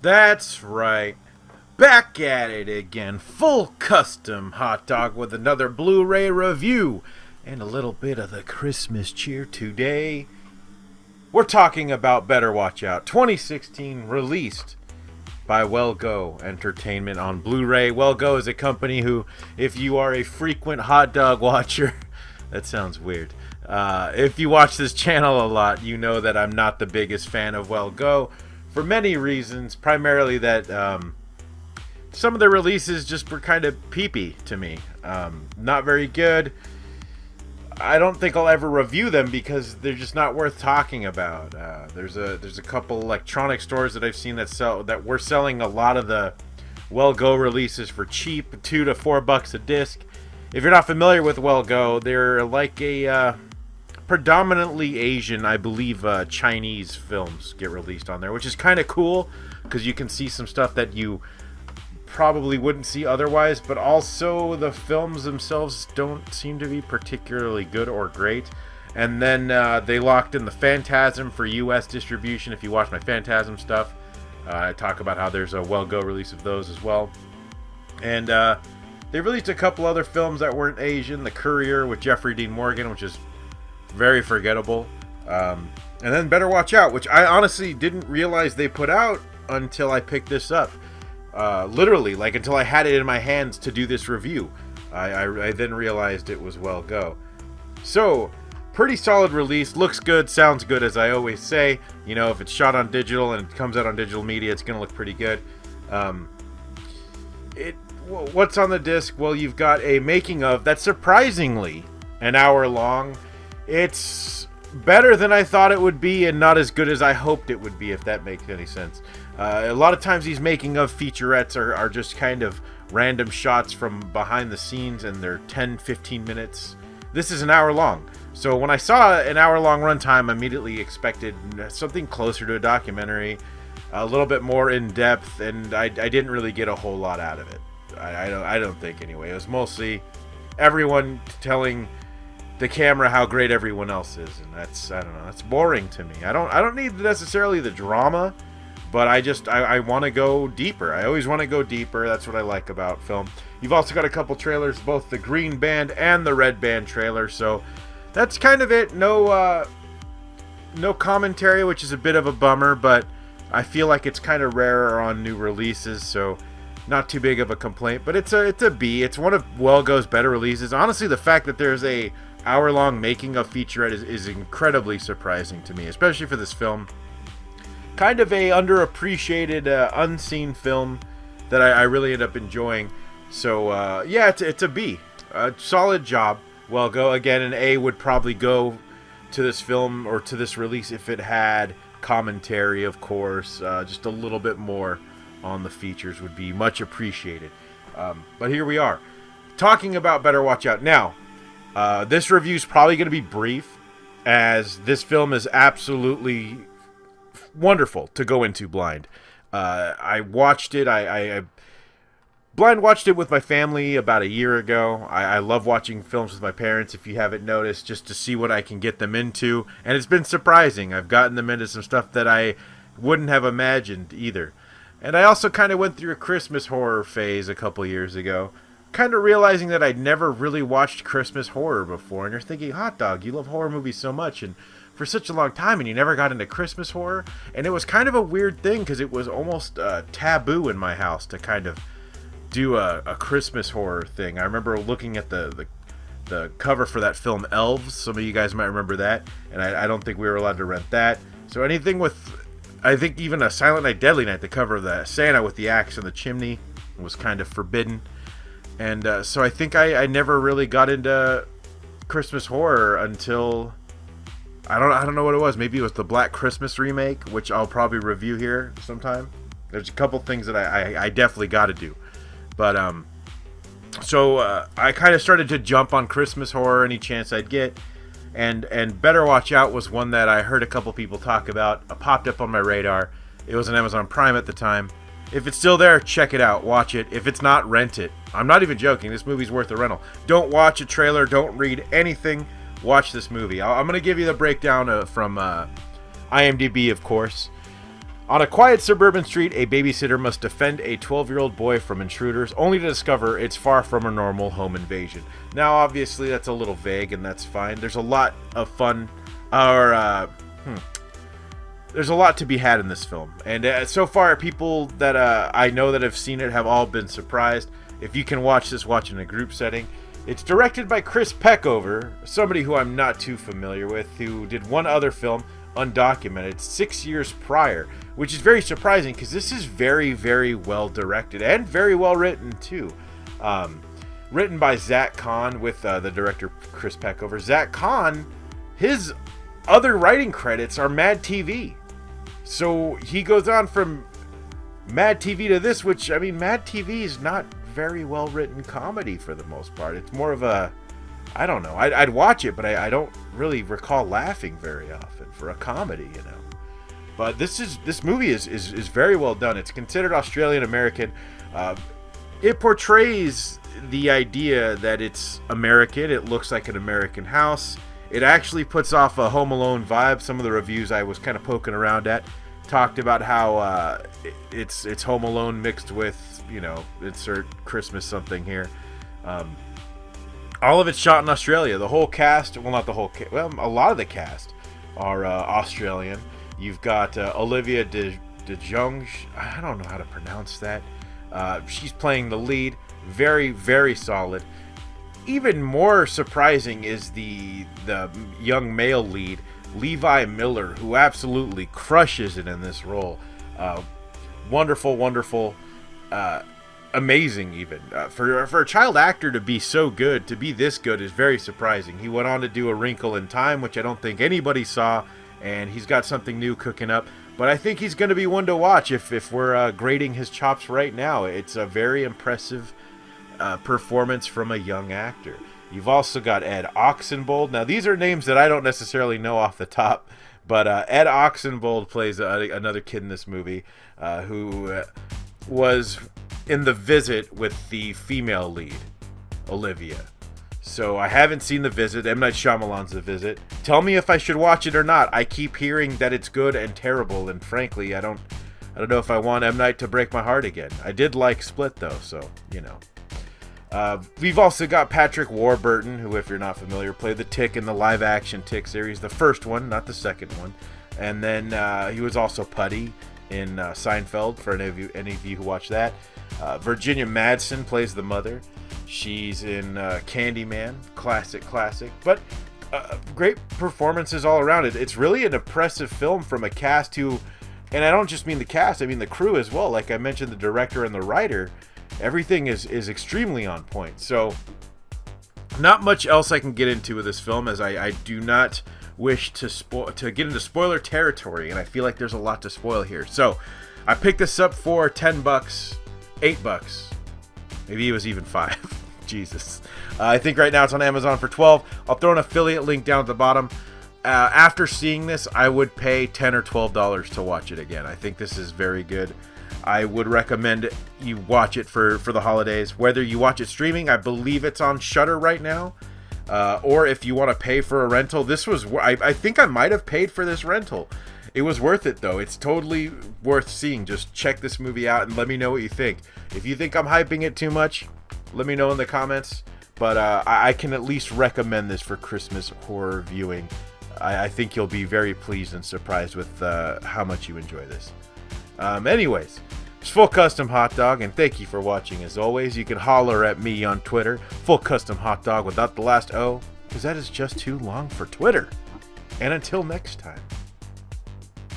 That's right. Back at it again. Full custom hot dog with another Blu-ray review and a little bit of the Christmas cheer today. We're talking about Better Watch Out 2016, released by Well Go Entertainment on Blu-ray. Well Go is a company who, if you are a frequent hot dog watcher, that sounds weird. If you watch this channel a lot, you know that I'm not the biggest fan of Well Go for many reasons. Primarily that some of the releases just were kind of peepee to me. Not very good. I don't think I'll ever review them because they're just not worth talking about. There's a couple electronic stores that I've seen that were selling a lot of the Well Go releases for cheap, $2 to $4 a disc. If you're not familiar with Well Go, they're like a predominantly Asian, I believe, Chinese films get released on there, which is kind of cool because you can see some stuff that you probably wouldn't see otherwise, but also the films themselves don't seem to be particularly good or great. And then they locked in the Phantasm for US distribution. If you watch my Phantasm stuff, I talk about how there's a Well Go release of those as well. And they released a couple other films that weren't Asian. The Courier with Jeffrey Dean Morgan, which is very forgettable. And then Better Watch Out, which I honestly didn't realize they put out until I picked this up. Literally, like until I had it in my hands to do this review. I then realized it was Well Go. So, pretty solid release. Looks good, sounds good, as I always say. You know, if it's shot on digital and it comes out on digital media, it's going to look pretty good. What's on the disc? Well, you've got a making of that's surprisingly an hour long. It's better than I thought it would be and not as good as I hoped it would be, if that makes any sense. A lot of times these making of featurettes are just kind of random shots from behind the scenes, and they're 10-15 minutes. This is an hour long. So when I saw an hour long runtime, I immediately expected something closer to a documentary, a little bit more in depth, and I didn't really get a whole lot out of it. I don't think anyway. It was mostly everyone telling the camera how great everyone else is, and I don't know, that's boring to me. I don't need necessarily the drama, but I want to go deeper. I always want to go deeper. That's what I like about film. You've also got a couple trailers, both the green band and the red band trailer, so that's kind of it. No commentary, which is a bit of a bummer, but I feel like it's kind of rarer on new releases, so not too big of a complaint. But it's a B. It's one of Well Go's better releases. Honestly, the fact that there's a hour-long making of featurette is incredibly surprising to me, especially for this film. Kind of a underappreciated, unseen film that I really end up enjoying. So, yeah, it's a B. Solid job. Well Go. Again, an A would probably go to this film or to this release if it had commentary, of course. Just a little bit more on the features would be much appreciated. But here we are, talking about Better Watch Out. Now, this review is probably going to be brief, as this film is absolutely wonderful to go into blind. I watched it. I blind watched it with my family about a year ago. I love watching films with my parents, if you haven't noticed, just to see what I can get them into. And it's been surprising. I've gotten them into some stuff that I wouldn't have imagined either. And I also kind of went through a Christmas horror phase a couple years ago, kind of realizing that I'd never really watched Christmas horror before. And you're thinking, hot dog, you love horror movies so much and for such a long time, and you never got into Christmas horror. And it was kind of a weird thing because it was almost taboo in my house to kind of do a Christmas horror thing. I remember looking at the cover for that film Elves. Some of you guys might remember that, and I don't think we were allowed to rent that. So anything with, I think even a Silent Night Deadly Night, the cover of the Santa with the axe in the chimney, was kind of forbidden. And so I think I never really got into Christmas horror until, I don't know what it was. Maybe it was the Black Christmas remake, which I'll probably review here sometime. There's a couple things that I definitely got to do. But so I kind of started to jump on Christmas horror any chance I'd get. And Better Watch Out was one that I heard a couple people talk about. It popped up on my radar. It was on Amazon Prime at the time. If it's still there, check it out. Watch it. If it's not, rent it. I'm not even joking. This movie's worth a rental. Don't watch a trailer. Don't read anything. Watch this movie. I'm going to give you the breakdown from IMDb, of course. On a quiet suburban street, a babysitter must defend a 12-year-old boy from intruders, only to discover it's far from a normal home invasion. Now, obviously, that's a little vague, and that's fine. There's a lot of fun, there's a lot to be had in this film. And so far, people that I know that have seen it have all been surprised. If you can watch this, watch in a group setting. It's directed by Chris Peckover, somebody who I'm not too familiar with, who did one other film, Undocumented, 6 years prior, which is very surprising because this is very, very well directed and very well written too. Written by Zach Kahn with the director Chris Peckover. Zach Kahn, his other writing credits are Mad TV. So he goes on from Mad TV to this, which, I mean, Mad TV is not very well written comedy for the most part. It's more of a, I don't know. I'd watch it, but I don't really recall laughing very often for a comedy, you know. But this movie is very well done. It's considered Australian American. It portrays the idea that it's American. It looks like an American house. It actually puts off a Home Alone vibe. Some of the reviews I was kind of poking around at talked about how it's Home Alone mixed with, you know, insert Christmas something here. All of it's shot in Australia. The whole cast, well, not the whole cast, well, a lot of the cast are Australian. You've got Olivia de Jong. I don't know how to pronounce that. She's playing the lead. Very, very solid. Even more surprising is the young male lead, Levi Miller, who absolutely crushes it in this role. Wonderful, wonderful. Amazing even. For a child actor to be so good, to be this good, is very surprising. He went on to do A Wrinkle in Time, which I don't think anybody saw, and he's got something new cooking up. But I think he's going to be one to watch if we're grading his chops right now. It's a very impressive performance from a young actor. You've also got Ed Oxenbould. Now, these are names that I don't necessarily know off the top, but Ed Oxenbould plays another kid in this movie who was in The Visit with the female lead, Olivia. So I haven't seen The Visit. M. Night Shyamalan's The Visit. Tell me if I should watch it or not. I keep hearing that it's good and terrible, and frankly, I don't know if I want M. Night to break my heart again. I did like Split though, so you know. We've also got Patrick Warburton, who, if you're not familiar, played the Tick in the live-action Tick series, the first one, not the second one. And then he was also Putty in Seinfeld, for any of you who watch that. Virginia Madsen plays the mother. She's in Candyman, classic. But great performances all around it. It's really an impressive film from a cast who, and I don't just mean the cast, I mean the crew as well. Like I mentioned, the director and the writer. Everything is extremely on point. So, not much else I can get into with this film, as I do not wish to get into spoiler territory, and I feel like there's a lot to spoil here. So, I picked this up for $10, $8, maybe it was even $5. Jesus. I think right now it's on Amazon for $12. I'll throw an affiliate link down at the bottom. After seeing this, I would pay $10 or $12 to watch it again. I think this is very good. I would recommend you watch it for the holidays. Whether you watch it streaming, I believe it's on Shudder right now, or if you want to pay for a rental. This was, I think I might have paid for this rental. It was worth it though. It's totally worth seeing. Just check this movie out and let me know what you think. If you think I'm hyping it too much, let me know in the comments. But I can at least recommend this for Christmas horror viewing. I think you'll be very pleased and surprised with how much you enjoy this. Anyways, it's Full Custom Hot Dog, and thank you for watching. As always, you can holler at me on Twitter, Full Custom Hot Dog without the last O, because that is just too long for Twitter. And until next time.